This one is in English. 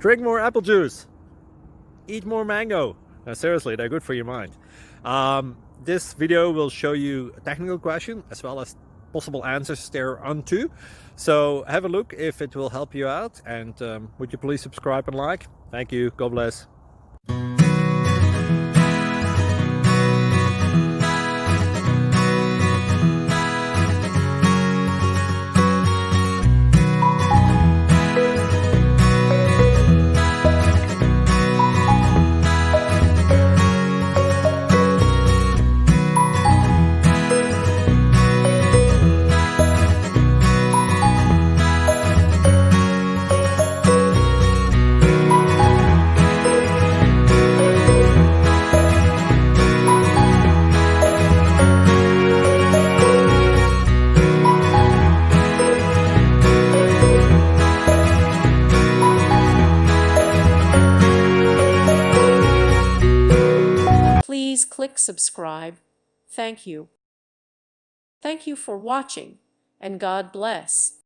drink more apple juice, eat more mango. No, seriously, they're good for your mind. This video will show you a technical question as well as possible answers thereunto. So have a look if it will help you out, and would you please subscribe and like? Thank you. God bless. Please click subscribe. Thank you. Thank you for watching, and God bless.